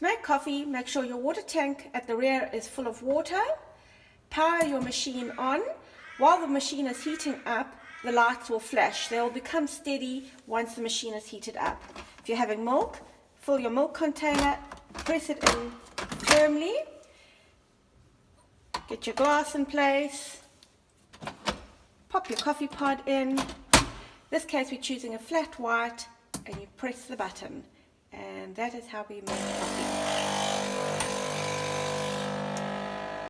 To make coffee, make sure your water tank at the rear is full of water. Power your machine on. While the machine is heating up, the lights will flash. They will become steady once the machine is heated up. If you're having milk, fill your milk container, press it in firmly, get your glass in place, pop your coffee pod in. In this case we're choosing a flat white, and you press the button, and that is how we make coffee.